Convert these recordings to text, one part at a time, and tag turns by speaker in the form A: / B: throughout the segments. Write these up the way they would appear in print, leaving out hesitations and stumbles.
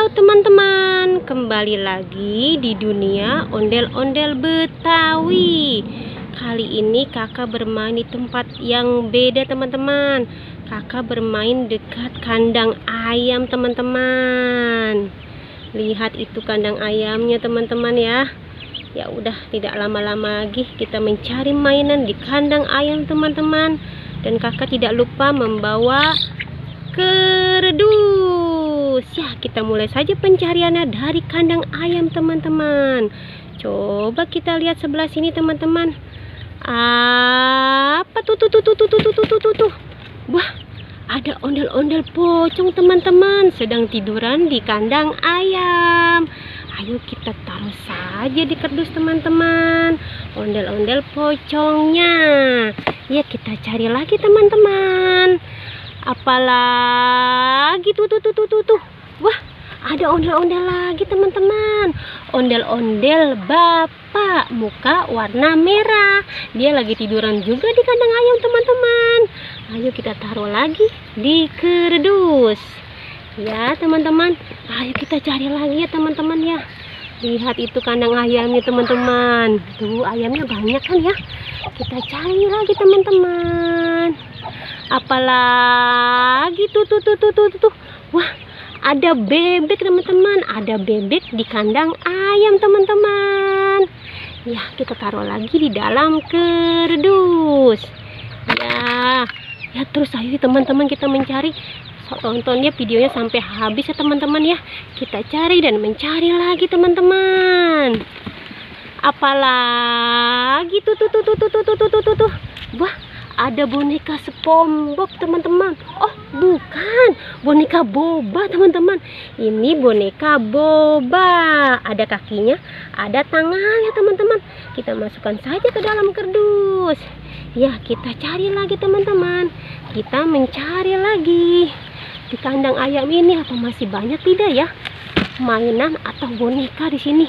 A: Halo teman-teman, kembali lagi di dunia ondel-ondel Betawi. Kali ini kakak bermain di tempat yang beda teman-teman. Kakak bermain dekat kandang ayam teman-teman. Lihat itu kandang ayamnya teman-teman ya. Ya udah, tidak lama-lama lagi kita mencari mainan di kandang ayam teman-teman. Dan kakak tidak lupa membawa kerdus. Ya, kita mulai saja pencariannya dari kandang ayam teman-teman. Coba kita lihat sebelah sini teman-teman. Apa tuh? Wah, ada ondel-ondel pocong teman-teman, sedang tiduran di kandang ayam. Ayo kita taruh saja di kardus teman-teman, ondel-ondel pocongnya. Ya, kita cari lagi teman-teman. Apalagi tuh. Wah, ada ondel-ondel lagi teman-teman. Ondel-ondel bapak muka warna merah. Dia lagi tiduran juga di kandang ayam teman-teman. Ayo kita taruh lagi di kerdus. Ya teman-teman, ayo kita cari lagi ya teman-teman ya. Lihat itu kandang ayamnya teman-teman. Tuh ayamnya banyak kan ya. Kita cari lagi teman-teman. Apalagi tuh. Wah, ada bebek teman-teman. Ada bebek di kandang ayam teman-teman. Ya, kita taruh lagi di dalam kerdus. Ya terus ayo teman-teman kita mencari. Tonton ya videonya sampai habis ya teman-teman ya. Kita cari dan mencari lagi teman-teman. Apalagi tuh. Wah, ada boneka SpongeBob teman-teman. Oh bukan, boneka boba teman-teman. Ini boneka boba. Ada kakinya, ada tangannya teman-teman. Kita masukkan saja ke dalam kardus. Ya, kita cari lagi teman-teman. Kita mencari lagi di kandang ayam ini. Apa masih banyak tidak ya mainan atau boneka di sini?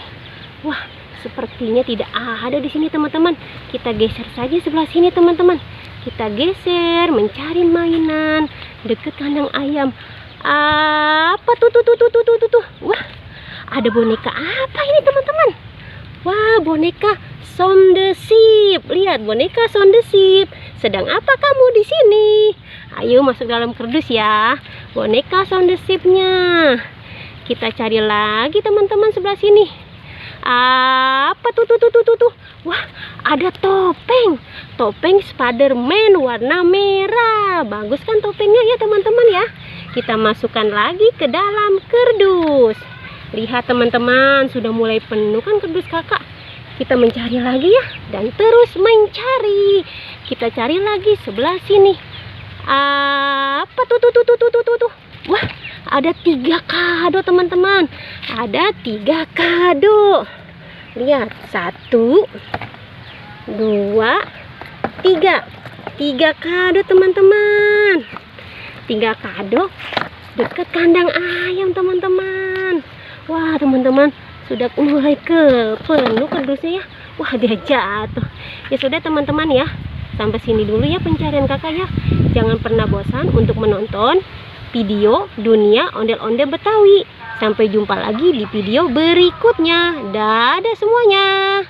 A: Wah, sepertinya tidak ada di sini teman-teman. Kita geser saja sebelah sini teman-teman. Kita geser mencari mainan dekat kandang ayam. Apa tuh? Wah, ada boneka apa ini teman-teman? Wah, boneka Sondesip. Lihat boneka Sondesip. Sedang apa kamu di sini? Ayo masuk dalam kardus ya. Boneka Sondesipnya. Kita cari lagi teman-teman sebelah sini. Apa tuh? Wah, ada topeng Spiderman warna merah. Bagus kan topengnya ya teman-teman ya. Kita masukkan lagi ke dalam kardus. Lihat teman-teman, sudah mulai penuh kan kardus kakak. Kita mencari lagi ya, dan terus mencari. Kita cari lagi sebelah sini. Apa tuh? Wah, ada 3 kado teman-teman. Ada 3 kado. Lihat, 1, 2, 3. 3 kado teman-teman. 3 kado dekat kandang ayam teman-teman. Wah teman-teman, sudah mulai penuh kardusnya ya. Wah, dia jatuh. Ya sudah teman-teman ya, sampai sini dulu ya pencarian kakak ya. Jangan pernah bosan untuk menonton video dunia ondel-ondel Betawi. Sampai jumpa lagi di video berikutnya. Dadah semuanya.